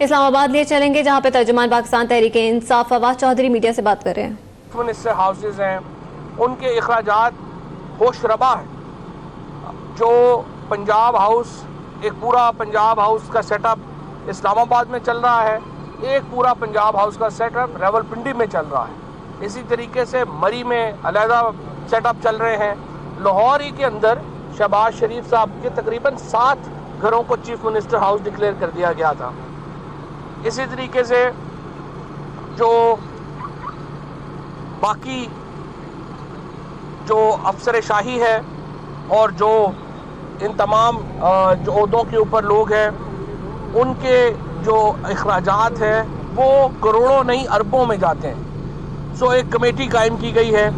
इस्लामाबाद लिए चलेंगे, जहां पे तर्जुमान पाकिस्तान तहरीक इंसाफ फवाद चौधरी मीडिया से बात कर रहे हैं। मिनिस्टर हाउसेज हैं, उनके अखराजात होशरबा है। जो पंजाब हाउस, एक पूरा पंजाब हाउस का सेटअप इस्लामाबाद में चल रहा है, एक पूरा पंजाब हाउस का सेटअप रावलपिंडी में चल रहा है। इसी तरीके से मरी में अलहदा सेटअप चल रहे हैं। लाहौर ही के अंदर शहबाज शरीफ साहब के तकरीबन 7 घरों को चीफ मिनिस्टर हाउस डिक्लेयर कर दिया गया था। इसी तरीके से जो बाकी जो अफसर शाही है और जो इन तमाम जो ओहदों के ऊपर लोग हैं, उनके जो अखराजात हैं वो करोड़ों नहीं अरबों में जाते हैं। सो एक कमेटी कायम की गई है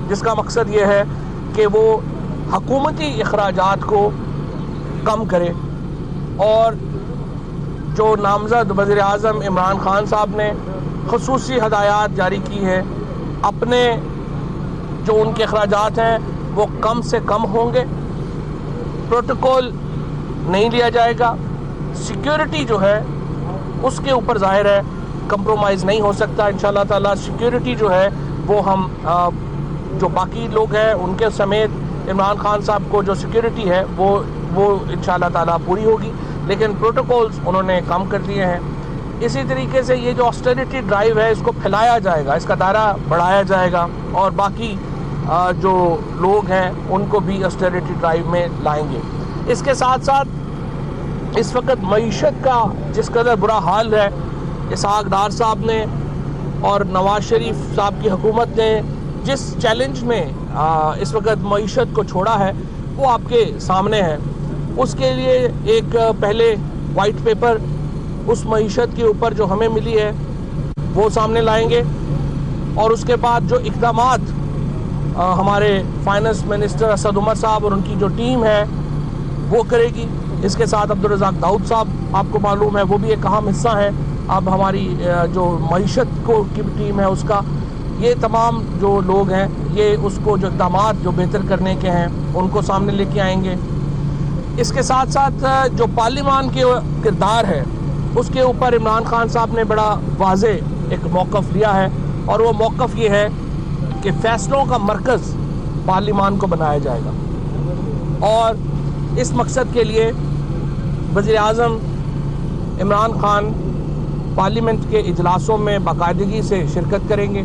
जिसका मकसद ये है कि वो हुकूमती अखराजात को कम करे। और जो नामज़द वज़ीर आज़म इमरान खान साहब ने ख़ुसूसी हदायत जारी की है, अपने जो उनके अखराजात हैं वो कम से कम होंगे, प्रोटोकॉल नहीं लिया जाएगा, सिक्योरिटी जो है उसके ऊपर ज़ाहिर है कंप्रोमाइज़ नहीं हो सकता। इंशाल्लाह ताला सिक्योरिटी जो है वो हम जो बाकी लोग हैं उनके समेत इमरान खान साहब को जो सिक्योरिटी है वो इंशाल्लाह ताला पूरी होगी, लेकिन प्रोटोकॉल्स उन्होंने कम कर दिए हैं। इसी तरीके से ये जो ऑस्टेरिटी ड्राइव है इसको फैलाया जाएगा, इसका दायरा बढ़ाया जाएगा और बाकी जो लोग हैं उनको भी ऑस्टेरिटी ड्राइव में लाएंगे। इसके साथ साथ इस वक्त मईशत का जिस कदर बुरा हाल है, इसहाक डार साहब ने और नवाज शरीफ साहब की हुकूमत ने जिस चैलेंज में इस वक्त मईशत को छोड़ा है वो आपके सामने है। उसके लिए एक पहले वाइट पेपर उस मईशत के ऊपर जो हमें मिली है वो सामने लाएंगे और उसके बाद जो इक़दामात हमारे फाइनेंस मिनिस्टर असद उमर साहब और उनकी जो टीम है वो करेगी। इसके साथ अब्दुल रज़ाक दाऊद साहब आपको मालूम है वो भी एक अहम हिस्सा है। अब हमारी जो मईशत को की टीम है उसका, ये तमाम जो लोग हैं ये उसको जो इक़दामात जो बेहतर करने के हैं उनको सामने लेके आएंगे। इसके साथ साथ जो पार्लिमान के किरदार है उसके ऊपर इमरान खान साहब ने बड़ा वाज़े एक मौक़िफ़ लिया है और वो मौक़िफ़ ये है कि फ़ैसलों का मरकज़ पार्लिमान को बनाया जाएगा और इस मकसद के लिए वज़ीर आज़म इमरान खान पार्लियामेंट के इजलासों में बाकायदगी से शिरकत करेंगे,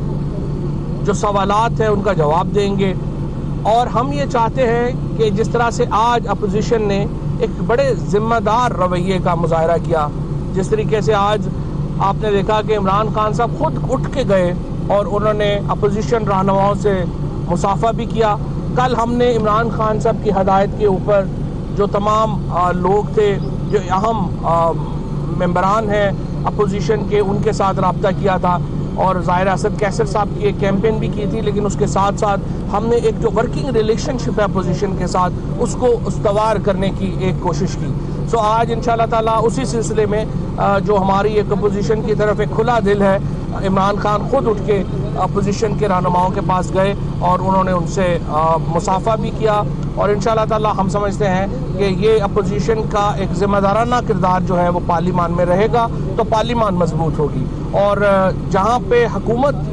जो सवालात हैं उनका जवाब देंगे। और हम ये चाहते हैं कि जिस तरह से आज अपोजिशन ने एक बड़े ज़िम्मेदार रवैये का मुज़ाहरा किया, जिस तरीके से आज आपने देखा कि इमरान खान साहब खुद उठ के गए और उन्होंने अपोजिशन रहनुमाओं से मुसाफा भी किया। कल हमने इमरान खान साहब की हदायत के ऊपर जो तमाम लोग थे, जो अहम मेंबरान हैं अपोजिशन के, उनके साथ रब्ता किया था और ज़ाहिर असद कैसर साहब की एक कैंपेन भी की थी, लेकिन उसके साथ साथ हमने एक जो वर्किंग रिलेशनशिप है अपोजिशन के साथ उसको उस्तवार करने की एक कोशिश की। सो आज इंशाल्लाह ताला उसी सिलसिले में जो हमारी एक अपोजिशन की तरफ एक खुला दिल है, इमरान खान खुद उठ के अपोजिशन के रहनुमाओं के पास गए और उन्होंने उनसे मुसाफा भी किया और इंशाल्लाह ताला हम समझते हैं कि ये अपोजिशन का एक ज़िम्मेदाराना किरदार जो है वो पार्लियामान में रहेगा तो पार्लियामान मजबूत होगी। और जहाँ पे हुकूमत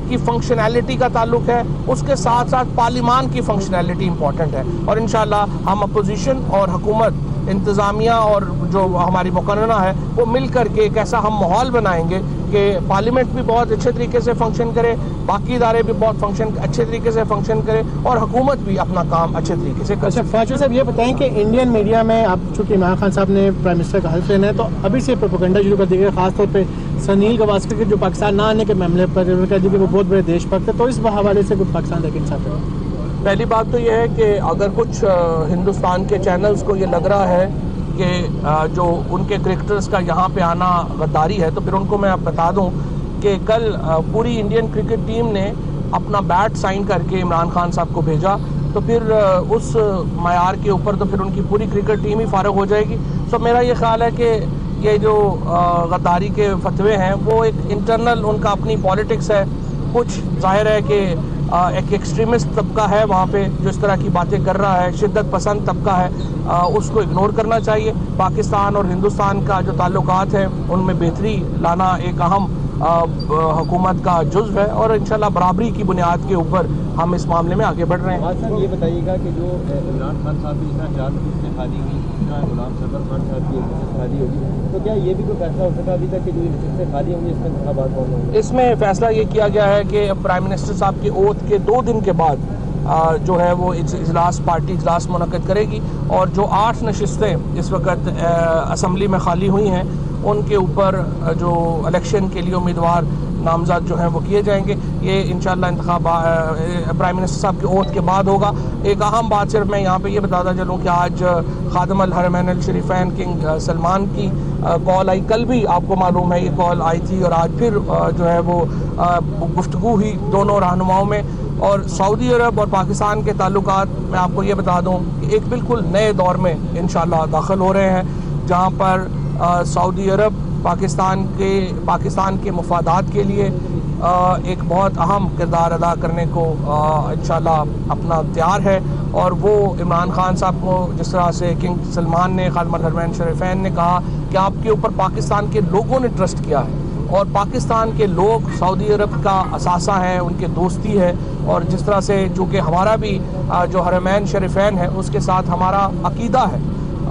की फंक्शनैलिटी का ताल्लुक है उसके साथ साथ पार्लियामान की फंक्शनैलिटी इंपॉर्टेंट है और इंशाल्लाह हम अपोजिशन और हुकूमत, इंतज़ामिया और जो हमारी मुकर्रना है वो मिल कर के एक ऐसा हम माहौल बनाएंगे कि पार्लियामेंट भी बहुत अच्छे तरीके से फंक्शन करे, बाकी इदारे भी बहुत अच्छे तरीके से फंक्शन करे और हुकूमत भी अपना काम अच्छे तरीके से करे। अच्छा फाजल साहब ये बताएं कि इंडियन मीडिया में आप चूँकि इमरान खान साहब ने प्राइम मिनिस्टर का हल्फ लेना है तो अभी से प्रोपेगेंडा शुरू कर दिया गया, खासतौर पर सुनील गावस्कर के जो पाकिस्तान ना आने के मामले पर कह दी कि वो बहुत बड़े देशभक्त है, तो इस हवाले से कुछ पाकिस्तान लेकिन साथ पहली बात तो यह है कि अगर कुछ हिंदुस्तान के चैनल्स को ये लग रहा है कि जो उनके क्रिकेटर्स का यहाँ पे आना गद्दारी है, तो फिर उनको मैं आप बता दूं कि कल पूरी इंडियन क्रिकेट टीम ने अपना बैट साइन करके इमरान खान साहब को भेजा, तो फिर उस मयार के ऊपर तो फिर उनकी पूरी क्रिकेट टीम ही फारग हो जाएगी। सो मेरा ये ख्याल है कि ये जो गद्दारी के फतवे हैं वो एक इंटरनल उनका अपनी पॉलिटिक्स है। कुछ जाहिर है कि एक एक्सट्रीमिस्ट तबका है वहाँ पे जो इस तरह की बातें कर रहा है, शिद्दत पसंद तबका है, उसको इग्नोर करना चाहिए। पाकिस्तान और हिंदुस्तान का जो ताल्लुकात है उनमें बेहतरी लाना एक अहम हुकूमत का जुज़्व है और इंशाल्लाह बराबरी की बुनियाद के ऊपर हम इस मामले में आगे बढ़ रहे हैं। साहब ये बताइएगा कि जो इमरान खान साहब की जिस तरह 4 इस्तीफादी हुई, गुलाम सफर खान साहब की इस्तीफादी होगी, तो क्या ये भी कोई फैसला हो सका अभी तक कि जो नशस्तें खाली होंगी इसमें इंतखाबात कौन होंगे? इसमें फैसला ये किया गया है कि प्राइम मिनिस्टर साहब के ओथ के 2 दिन के बाद जो है वो इजलास पार्टी इजलास मुनक्किद करेगी और जो 8 नशस्तें इस वक्त असम्बली में खाली हुई हैं उनके ऊपर जो इलेक्शन के लिए उम्मीदवार नामज़द जो हैं वो किए जाएंगे। ये इंशाल्लाह इंतखाब प्राइम मिनिस्टर साहब के ओथ के बाद होगा। एक अहम बात सिर्फ मैं यहाँ पे ये बताता चलूँ कि आज खादिम अल हरमैन अल शरीफैन किंग सलमान की कॉल आई, कल भी आपको मालूम है ये कॉल आई थी और आज फिर जो है वो गुफ्तगू हुई दोनों रहनुमाओं में। और सऊदी अरब और पाकिस्तान के ताल्लुकात मैं आपको ये बता दूँ कि एक बिल्कुल नए दौर में इंशाल्लाह दाखिल हो रहे हैं जहाँ पर सऊदी अरब पाकिस्तान के मफादात के लिए एक बहुत अहम किरदार अदा करने को इंशाल्लाह अपना तैयार है। और वो इमरान खान साहब को जिस तरह से किंग सलमान ने खादिम अल हरमैन शरीफैन ने कहा कि आपके ऊपर पाकिस्तान के लोगों ने ट्रस्ट किया है और पाकिस्तान के लोग सऊदी अरब का असासा है, उनके दोस्ती है और जिस तरह से चूँकि हमारा भी जो हरमैन शरीफैन है उसके साथ हमारा अकीदा है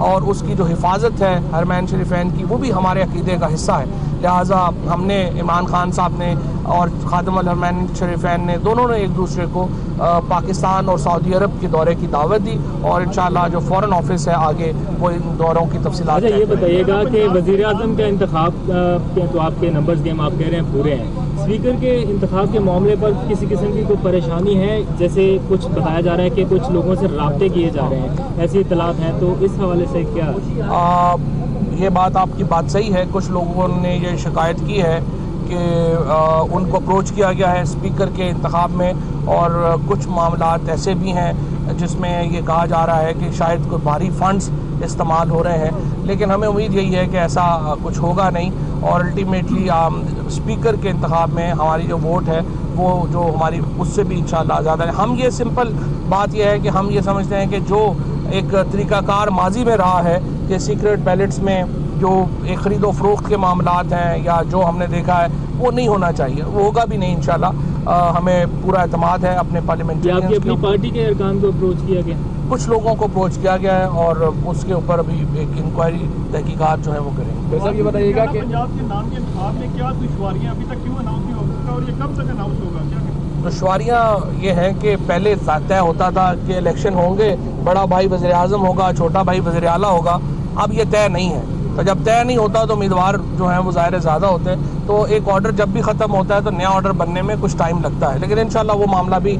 और उसकी जो हिफाजत है हरमैन शरीफैन की वो भी हमारे अकीदे का हिस्सा है। लिहाजा हमने इमरान खान साहब ने और खादिम अल हरमैन शरीफैन ने दोनों ने एक दूसरे को पाकिस्तान और सऊदी अरब के दौरे की दावत दी और इंशाल्लाह जो फॉरेन ऑफिस है आगे वो इन दौरों की तफसीलात। अच्छा ये बताइएगा कि वज़ीर आज़म का इंतखाब के तो आपके नंबर्स गेम आप कह रहे हैं पूरे हैं, स्पीकर के इंतखाब के मामले पर किसी किस्म की कोई परेशानी है? जैसे कुछ बताया जा रहा है कि कुछ लोगों से राब्ते किए जा रहे हैं, ऐसी इत्तलात हैं, तो इस हवाले से क्या? ये बात आपकी बात सही है। कुछ लोगों ने ये शिकायत की है कि उनको अप्रोच किया गया है स्पीकर के इंतखाब में और कुछ मामलात ऐसे भी हैं जिसमें ये कहा जा रहा है कि शायद कोई भारी फंड्स इस्तेमाल हो रहे हैं, लेकिन हमें उम्मीद यही है कि ऐसा कुछ होगा नहीं और अल्टीमेटली स्पीकर के इंतखाब में हमारी जो वोट है वो जो हमारी उससे भी इंशाल्लाह ज़्यादा है। हम ये सिंपल बात यह है कि हम ये समझते हैं कि जो एक तरीक़ाकार माजी में रहा है कि सीक्रेट बैलेट्स में जो एक ख़रीदो फ़रोख्त के मामलात हैं या जो हमने देखा है वो नहीं होना चाहिए, वो होगा भी नहीं इंशाल्लाह। हमें पूरा एतमाद है अपने पार्लियामेंटेरियंस अपनी पार्टी के अरकान को अप्रोच किया गया? कुछ लोगों को अप्रोच किया गया है और उसके ऊपर अभी एक इंक्वायरी तहकीकात जो है वो करेंगे। वैसा ये बताइएगा कि पंजाब के नाम के इंतखाब में क्या दुश्वारियां अभी तक क्यों अनाउंस नहीं हो सकता और ये कब तक अनाउंस होगा? क्या दुश्वारियाँ ये हैं कि पहले तय होता था कि इलेक्शन होंगे, बड़ा भाई वज़ीर आज़म होगा, छोटा भाई वज़ीर आला होगा, अब ये तय नहीं है। तो जब तय नहीं होता तो उम्मीदवार जो हैं वो ज़ाहिर ज़्यादा होते हैं, तो एक ऑर्डर जब भी ख़त्म होता है तो नया ऑर्डर बनने में कुछ टाइम लगता है, लेकिन इंशाल्लाह वो मामला भी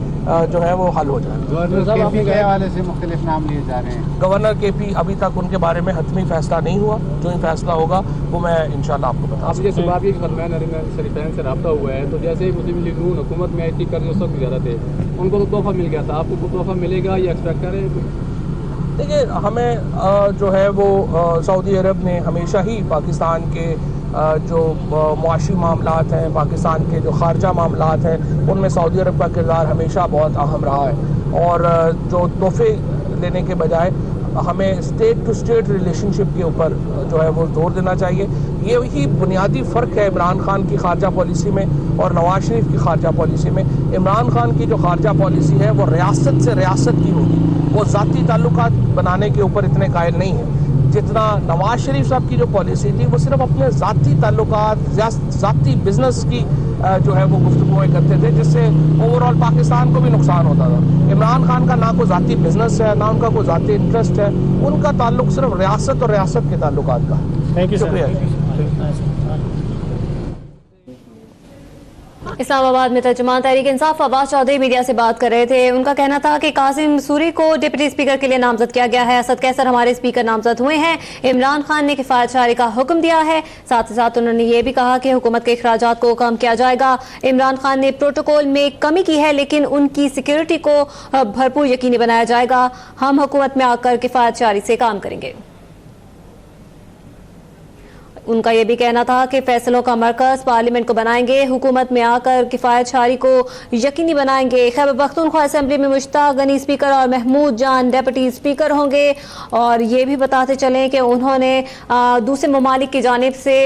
जो है वो हल हो जाए। गवर्नर केपी के हवाले से मुख्तलिफ नाम लिए जा रहे हैं। गवर्नर केपी अभी तक उनके बारे में हतमी फैसला नहीं हुआ, जो ही फैसला होगा वो मैं इंशाल्लाह आपको बता। आप जैसे बात की हरमैन हरमैन शरीफैन से रब्ता हुआ है, तो जैसे मुस्लिम लीग नून हुकूमत में आई थी, कर्ज उस वक्त ज़्यादा थे, उनको तो तोहफा मिल गया था, आपको तोहफा मिलेगा या एक्सपेक्ट करें? देखिए हमें जो है वो सऊदी अरब ने हमेशा ही पाकिस्तान के जो मुआशी मामलात हैं, पाकिस्तान के जो ख़ारजा मामलात हैं, उनमें सऊदी अरब का किरदार हमेशा बहुत अहम रहा है और जो तोहफे लेने के बजाय हमें स्टेट टू स्टेट रिलेशनशिप के ऊपर जो है वो जोर देना चाहिए। ये ही बुनियादी फ़र्क है इमरान खान की ख़ारजा पॉलिसी में और नवाज शरीफ की ख़ारजा पॉलिसी में। इमरान खान की जो ख़ारजा पॉलिसी है वो रियासत से रियासत की होगी, वो ज़ाती ताल्लुकात बनाने के ऊपर इतने कायल नहीं है जितना नवाज शरीफ साहब की जो पॉलिसी थी वो सिर्फ अपने ज़ाती ताल्लुकात ज़ाती बिजनेस की जो है वो गुफ्तगूएं करते थे, जिससे ओवरऑल पाकिस्तान को भी नुकसान होता था। इमरान खान का ना कोई ज़ाती बिजनेस है, ना उनका कोई ज़ाती इंटरेस्ट है, उनका ताल्लुक सिर्फ रियासत और रियासत के ताल्लुकात का है। थैंक यू, शुक्रिया। इस्लामाबाद में तर्जुमान तहरीक इंसाफ अब्बास चौधरी मीडिया से बात कर रहे थे। उनका कहना था कि कासिम सूरी को डिप्टी स्पीकर के लिए नामजद किया गया है, असद कैसर हमारे स्पीकर नामजद हुए हैं, इमरान खान ने किफायत जारी का हुक्म दिया है। साथ ही साथ उन्होंने ये भी कहा कि हुकूमत के अखराजात को कम किया जाएगा। इमरान खान ने प्रोटोकॉल में कमी की है लेकिन उनकी सिक्योरिटी को भरपूर यकीनी बनाया जाएगा। हम हुकूमत में आकर किफायत जारी से काम करेंगे। उनका ये भी कहना था कि फैसलों का मरकज पार्लियामेंट को बनाएंगे, हुकूमत में आकर किफायतशारी को यकीनी बनाएंगे। खैबर पख्तूनख्वा असेंबली में मुश्ताक गनी स्पीकर और महमूद जान डिप्टी स्पीकर होंगे। और ये भी बताते चलें कि उन्होंने दूसरे ममालिक की जानिब से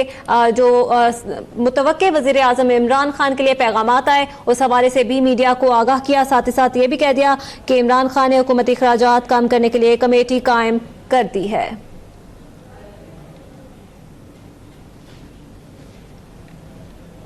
जो मुतवक्के वज़ीर आज़म इमरान खान के लिए पैगामात आए उस हवाले से भी मीडिया को आगाह किया। साथ ही साथ ये भी कह दिया कि इमरान खान ने हुकूमती अखराजात कम करने के लिए कमेटी कायम कर दी है।